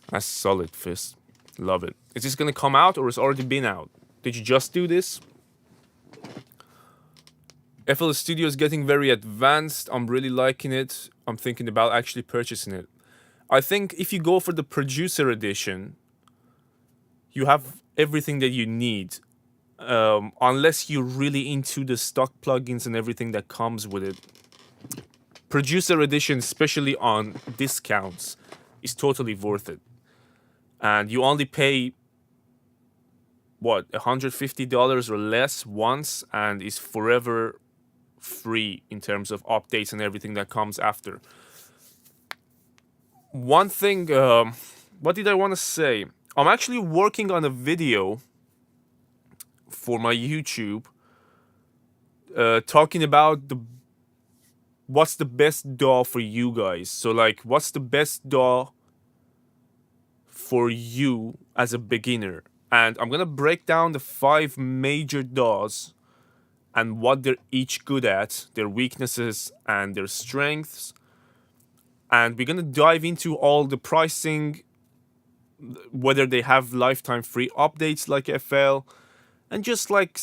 That's solid, Fist. Love it. Is this gonna come out, or it's already been out? Did you just do this? FL Studio is getting very advanced. I'm really liking it. I'm thinking about actually purchasing it. I think if you go for the producer edition, you have everything that you need. Unless you're really into the stock plugins and everything that comes with it. Producer edition, especially on discounts, is totally worth it. And you only pay, what, $150 or less once, and is forever free in terms of updates and everything that comes after. One thing, what did I want to say? I'm actually working on a video for my YouTube talking about what's the best DAW for you guys. So like, what's the best DAW for you as a beginner? And I'm gonna break down the 5 major DAWs and what they're each good at, their weaknesses and their strengths. And we're gonna dive into all the pricing, whether they have lifetime free updates like FL, and just like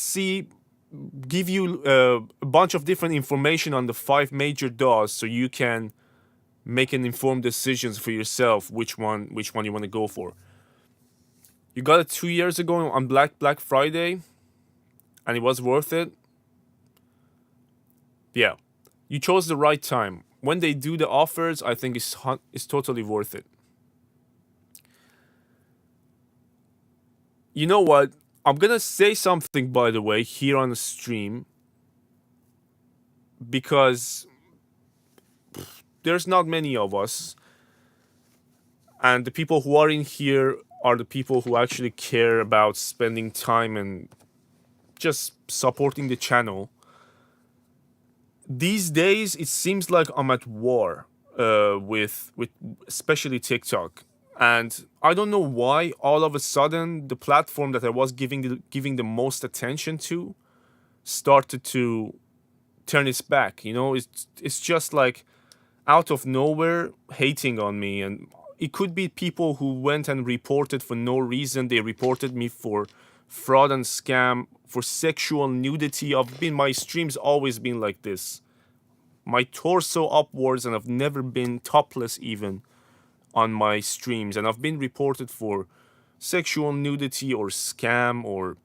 give you a bunch of different information on the 5 major DAWs so you can make an informed decisions for yourself which one you want to go for. You got it 2 years ago on Black Friday, and it was worth it. Yeah, you chose the right time. When they do the offers, I think it's totally worth it. You know what? I'm gonna say something, by the way, here on the stream, because there's not many of us, and the people who are in here are the people who actually care about spending time and just supporting the channel. These days, it seems like I'm at war with especially TikTok. And I don't know why all of a sudden the platform that I was giving the most attention to started to turn its back. You know, it's just like out of nowhere hating on me. And it could be people who went and reported for no reason. They reported me for fraud and scam, for sexual nudity. My streams always been like this. My torso upwards, and I've never been topless even on my streams, and I've been reported for sexual nudity or scam or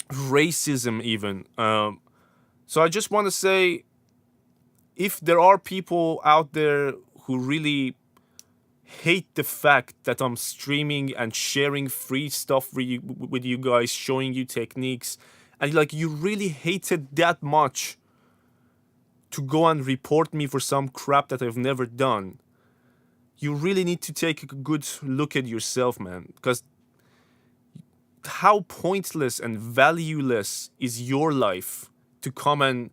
racism even. So I just want to say, if there are people out there who really hate the fact that I'm streaming and sharing free stuff with you guys, showing you techniques, and like you really hate it that much to go and report me for some crap that I've never done, you really need to take a good look at yourself, man. Because how pointless and valueless is your life to come and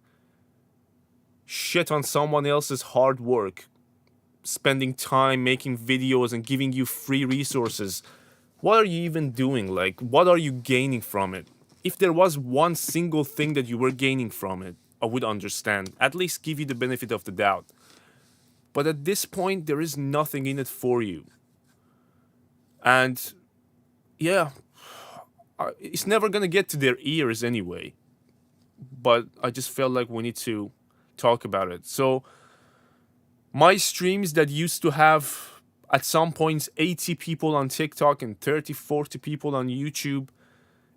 shit on someone else's hard work, spending time making videos and giving you free resources? What are you even doing? Like, what are you gaining from it? If there was one single thing that you were gaining from it, I would understand. At least give you the benefit of the doubt. But at this point, there is nothing in it for you. And yeah, it's never going to get to their ears anyway. But I just felt like we need to talk about it. So my streams that used to have at some points 80 people on TikTok and 30, 40 people on YouTube,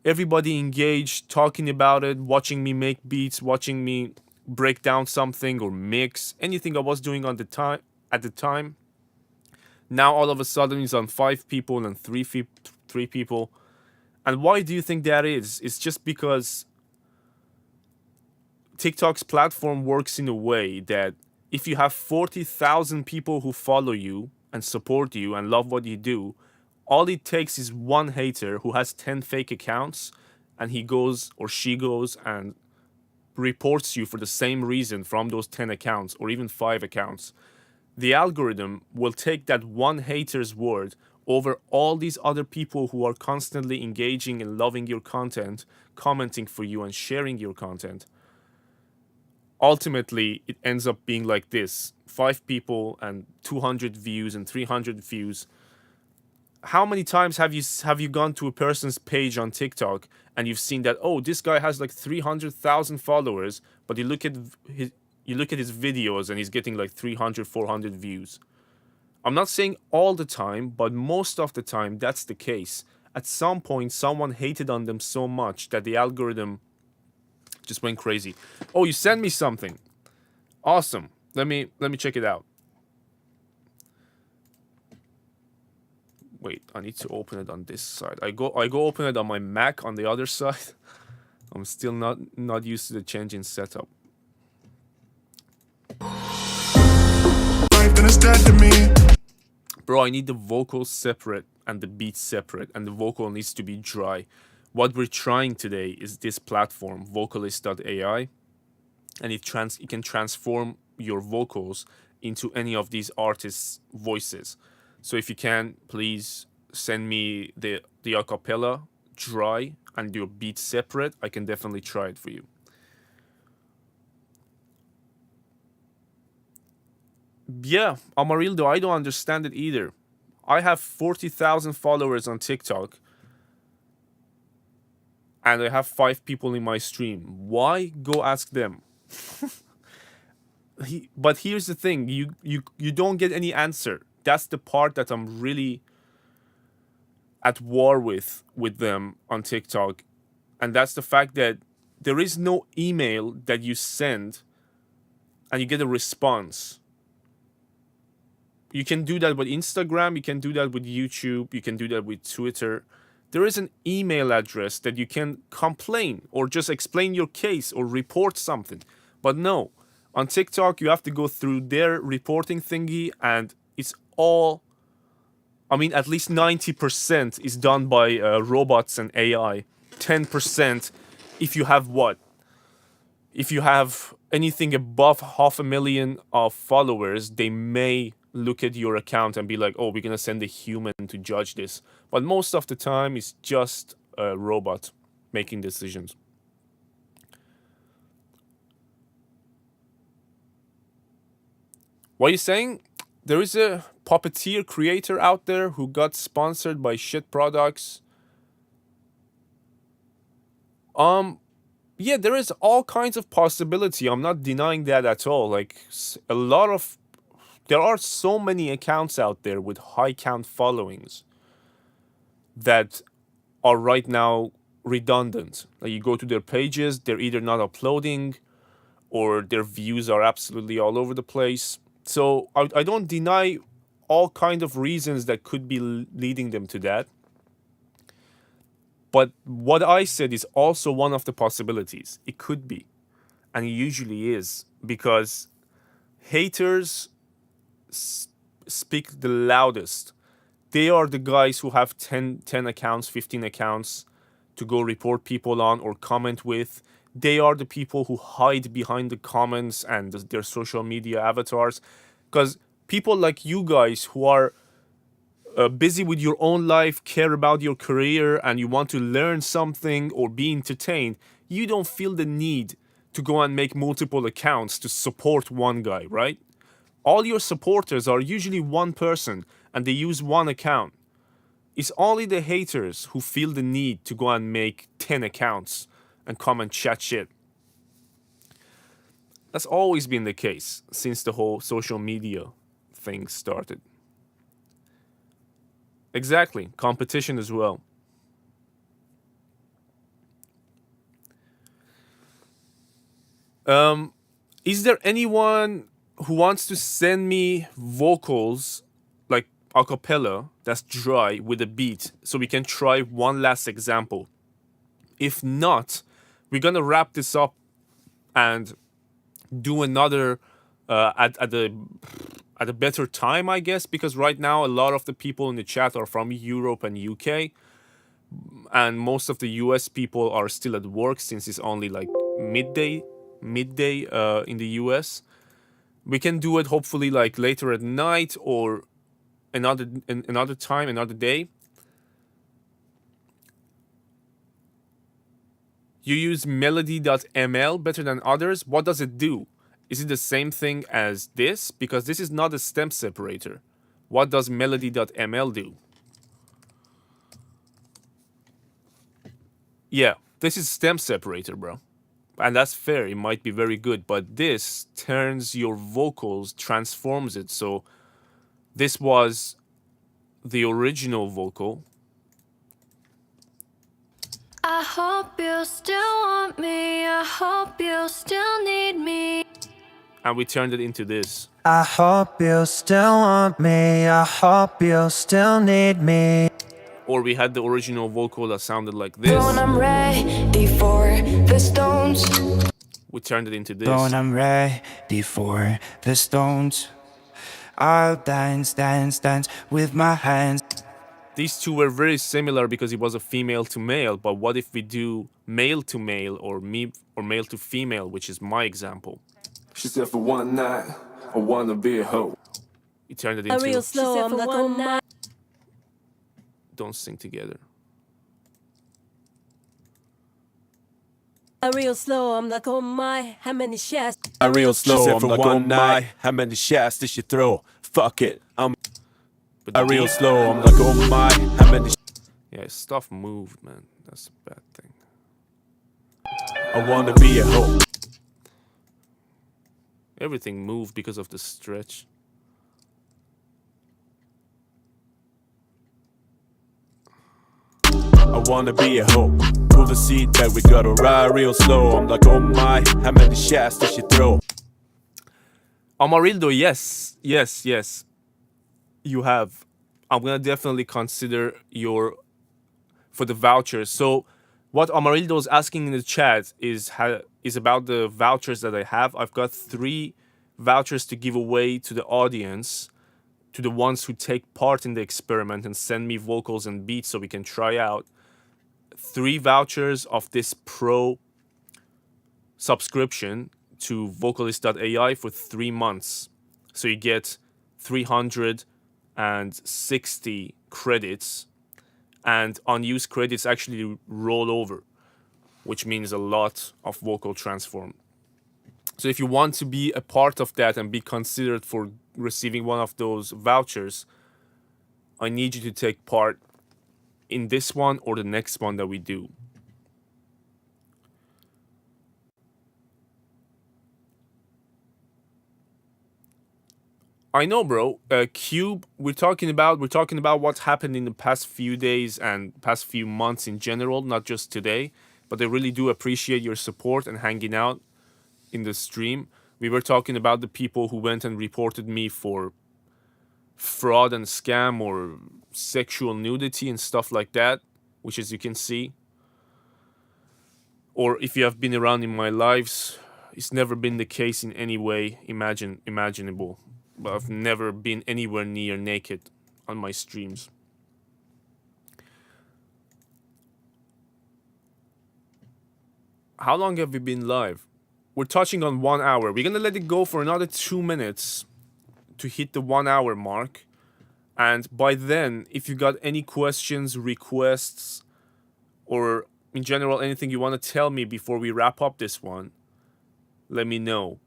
everybody engaged, talking about it, watching me make beats, watching me break down something or mix, anything I was doing at the time. Now all of a sudden it's on 5 people and 3 people. And why do you think that is? It's just because TikTok's platform works in a way that if you have 40,000 people who follow you and support you and love what you do, all it takes is one hater who has 10 fake accounts, and he goes or she goes and reports you for the same reason from those 10 accounts or even 5 accounts. The algorithm will take that one hater's word over all these other people who are constantly engaging and loving your content, commenting for you and sharing your content. Ultimately, it ends up being like this: 5 people and 200 views and 300 views. How many times have you gone to a person's page on TikTok and you've seen that, oh, this guy has like 300,000 followers, but you look at his videos and he's getting like 300, 400 views? I'm not saying all the time, but most of the time that's the case. At some point, someone hated on them so much that the algorithm just went crazy. Oh, you sent me something. Awesome. Let me check it out. Wait, I need to open it on this side. I go open it on my Mac on the other side. I'm still not used to the change in setup. Bro, I need the vocals separate and the beats separate, and the vocal needs to be dry. What we're trying today is this platform, Vocalist AI, and it can transform your vocals into any of these artists' voices. So if you can, please send me the acapella dry and your beats separate. I can definitely try it for you. Yeah, Amarildo, I don't understand it either. I have 40,000 followers on TikTok, and I have 5 people in my stream. Why? Go ask them. But here's the thing, you don't get any answer. That's the part that I'm really at war with them on TikTok. And that's the fact that there is no email that you send and you get a response. You can do that with Instagram, you can do that with YouTube, you can do that with Twitter. There is an email address that you can complain or just explain your case or report something. But no, on TikTok you have to go through their reporting thingy, and it's all, I mean, at least 90% is done by robots and AI. 10%, if you have what? If you have anything above 500,000 of followers, they may look at your account and be like, oh, we're gonna send a human to judge this. But most of the time, it's just a robot making decisions. What are you saying? There is a puppeteer creator out there who got sponsored by shit products. Yeah, there is all kinds of possibility. I'm not denying that at all. Like, there are so many accounts out there with high count followings that are right now redundant. Like, you go to their pages, they're either not uploading or their views are absolutely all over the place. So I don't deny all kind of reasons that could be leading them to that. But what I said is also one of the possibilities. It could be, and it usually is, because haters speak the loudest. They are the guys who have 10 accounts, 15 accounts to go report people on or comment with. They are the people who hide behind the comments and their social media avatars. Because people like you guys who are busy with your own life, care about your career, and you want to learn something or be entertained, you don't feel the need to go and make multiple accounts to support one guy, right? All your supporters are usually one person and they use one account. It's only the haters who feel the need to go and make 10 accounts and come and chat shit. That's always been the case since the whole social media thing started. Exactly, competition as well. Is there anyone who wants to send me vocals, like a cappella, that's dry with a beat, so we can try one last example? If not, we're gonna wrap this up and do another at a better time, I guess, because right now a lot of the people in the chat are from Europe and UK, and most of the US people are still at work since it's only like midday in the US. We can do it hopefully like later at night or another time, another day. You use melody.ml better than others. What does it do? Is it the same thing as this? Because this is not a stem separator. What does melody.ml do? Yeah, this is stem separator, bro. And that's fair, it might be very good, but this turns your vocals, transforms it, so This was the original vocal. I hope you still want me. I hope you still need me. And we turned it into this. I hope you still want me. I hope you still need me. Or we had the original vocal that sounded like this. When I'm ready for the stones. We turned it into this. When I'm ready for the stones, I'll dance, dance, dance with my hands. These two were very similar because it was a female to male, but what if we do male to male or male to female, which is my example? She said for one night, I wanna be a hoe. We turned it A into real slow, I'm like, oh my. Don't sing together. A real slow, I'm like, oh my. How many shots? I real slow, said I'm for like, one oh my, how many shots did she throw? Fuck it, I'm I real slow, I'm like, oh my, how many Yeah, stuff moved, man. That's a bad thing. I wanna be a hoe. Everything moved because of the stretch. I wanna be a hoe. Pull the seat back, we gotta ride real slow. I'm like, oh my, how many shots did she throw? Amarildo, yes. You have. I'm gonna definitely consider your for the vouchers. So what Amarildo is asking in the chat is about the vouchers that I have. I've got 3 vouchers to give away to the audience, to the ones who take part in the experiment and send me vocals and beats so we can try out. 3 vouchers of this pro subscription to Vocalist AI for 3 months. So you get 360 credits, and unused credits actually roll over, which means a lot of vocal transform. So if you want to be a part of that and be considered for receiving one of those vouchers, I need you to take part in this one or the next one that we do. I know, bro. Cube, we're talking about what happened in the past few days and past few months in general, not just today. But I really do appreciate your support and hanging out in the stream. We were talking about the people who went and reported me for fraud and scam or sexual nudity and stuff like that, which, as you can see, or if you have been around in my lives, it's never been the case in any way imaginable. But I've never been anywhere near naked on my streams. How long have we been live? We're touching on 1 hour. We're gonna let it go for another 2 minutes to hit the 1 hour mark. And by then, if you got any questions, requests, or in general anything you want to tell me before we wrap up this one, let me know.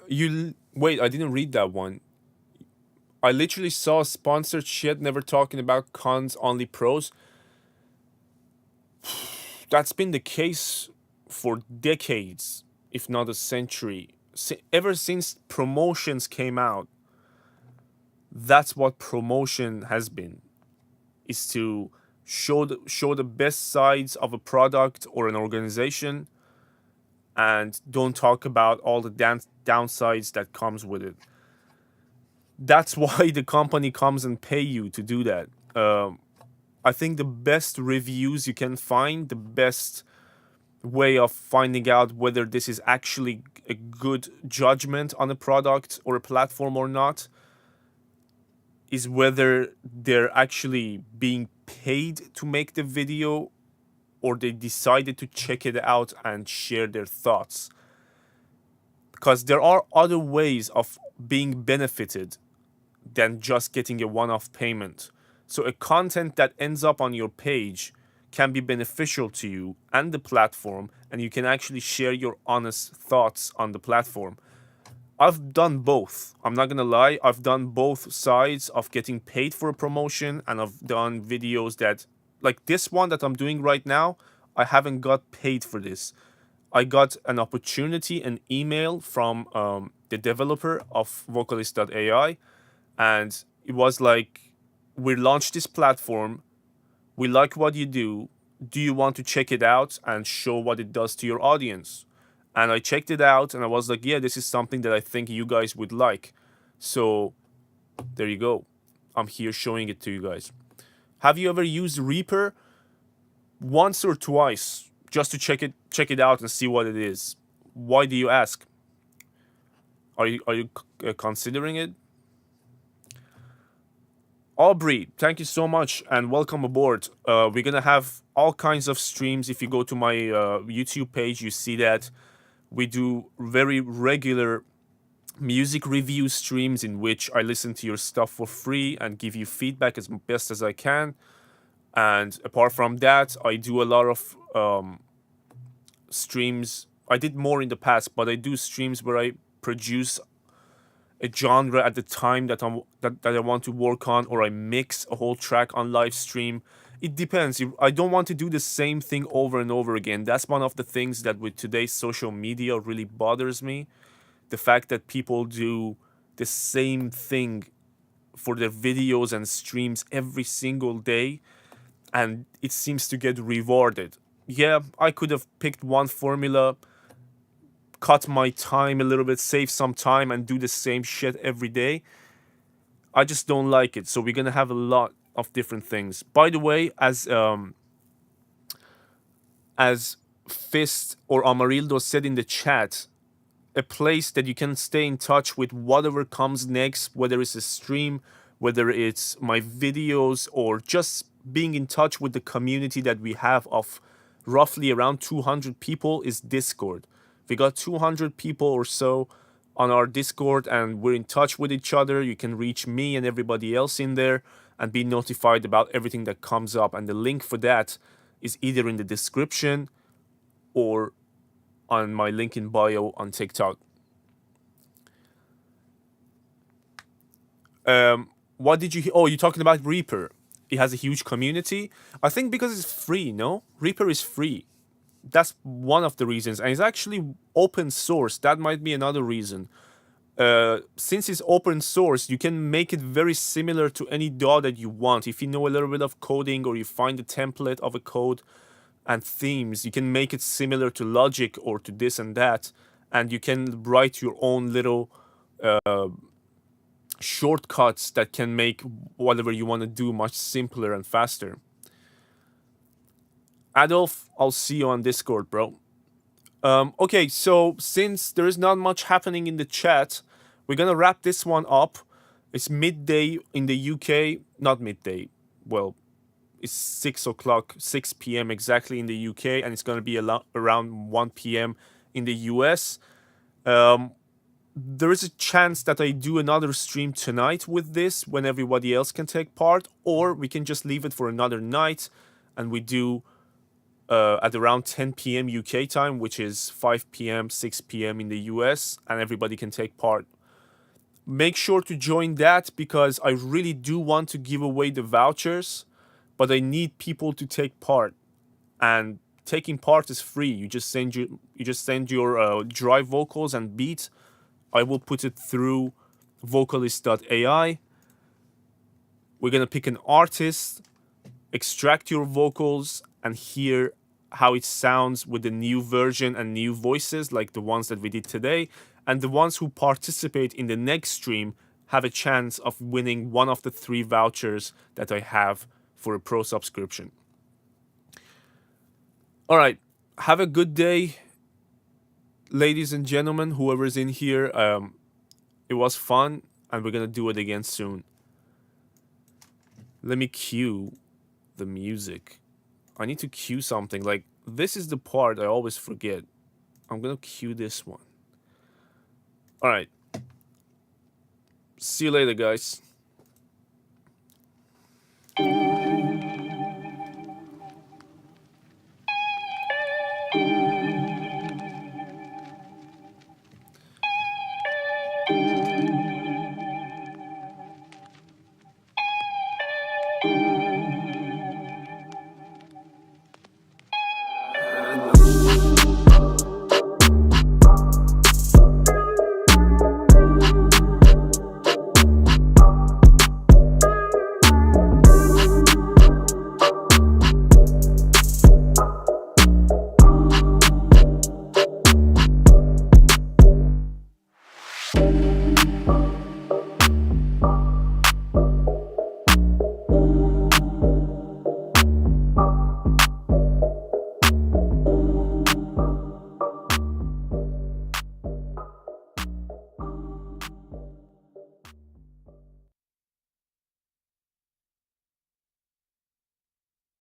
You wait, I didn't read that one. I literally saw sponsored shit, never talking about cons, only pros. That's been the case for decades, if not a century. Ever since promotions came out, that's what promotion has been. Is to show the best sides of a product or an organization, and don't talk about all the downsides that comes with it. That's why the company comes and pay you to do that. I think the best reviews you can find, the best way of finding out whether this is actually a good judgment on a product or a platform or not, is whether they're actually being paid to make the video or they decided to check it out and share their thoughts. Because there are other ways of being benefited than just getting a one-off payment. So a content that ends up on your page can be beneficial to you and the platform, and you can actually share your honest thoughts on the platform. I've done both. I'm not gonna lie. I've done both sides of getting paid for a promotion, and I've done videos that, like this one that I'm doing right now, I haven't got paid for this. I got an opportunity, an email from the developer of Vocalist AI, and it was like, we launched this platform. We like what you do. Do you want to check it out and show what it does to your audience? And I checked it out and I was like, yeah, this is something that I think you guys would like. So there you go. I'm here showing it to you guys. Have you ever used Reaper? Once or twice, just to check it out and see what it is. Why do you ask? Are you considering it? Aubrey, thank you so much and welcome aboard. We're gonna have all kinds of streams. If you go to my YouTube page, you see that we do very regular music review streams in which I listen to your stuff for free and give you feedback as best as I can. And apart from that, I do a lot of streams. I did more in the past, but I do streams where I produce a genre at the time that I want to work on, or I mix a whole track on live stream. It depends. I don't want to do the same thing over and over again. That's one of the things that with today's social media really bothers me. The fact that people do the same thing for their videos and streams every single day, and it seems to get rewarded. Yeah, I could have picked one formula, cut my time a little bit, save some time, and do the same shit every day. I just don't like it. So we're gonna have a lot of different things. By the way, as Fist or Amarildo said in the chat, a place that you can stay in touch with whatever comes next, whether it's a stream, whether it's my videos, or just being in touch with the community that we have of roughly around 200 people, is Discord. We got 200 people or so on our Discord, and we're in touch with each other. You can reach me and everybody else in there and be notified about everything that comes up. And the link for that is either in the description or on my link in bio on TikTok. What did you hear? Oh, you're talking about Reaper. It has a huge community. I think because it's free, no? Reaper is free. That's one of the reasons. And it's actually open source. That might be another reason. Since it's open source, you can make it very similar to any DAW that you want. If you know a little bit of coding, or you find a template of a code and themes, you can make it similar to Logic or to this and that, and you can write your own little shortcuts that can make whatever you want to do much simpler and faster. Adolf, I'll see you on Discord, bro. Okay, so since there is not much happening in the chat, we're gonna wrap this one up. It's midday in the UK. Not midday. Well, it's 6 o'clock, 6 p.m. exactly in the UK, and it's gonna be around 1 p.m. in the US. There is a chance that I do another stream tonight with this when everybody else can take part, or we can just leave it for another night and we do at around 10 p.m. UK time, which is 5 p.m., 6 p.m. in the US, and everybody can take part. Make sure to join that, because I really do want to give away the vouchers, but I need people to take part. And taking part is free. You just send your dry vocals and beat. I will put it through Vocalist.ai. We're gonna pick an artist, extract your vocals, and hear how it sounds with the new version and new voices like the ones that we did today. And the ones who participate in the next stream have a chance of winning one of the 3 vouchers that I have for a pro subscription. All right, have a good day, ladies and gentlemen, whoever's in here. It was fun, and we're gonna do it again soon. Let me cue the music. I need to cue something. Like, this is the part I always forget. I'm gonna cue this one. All right. See you later, guys.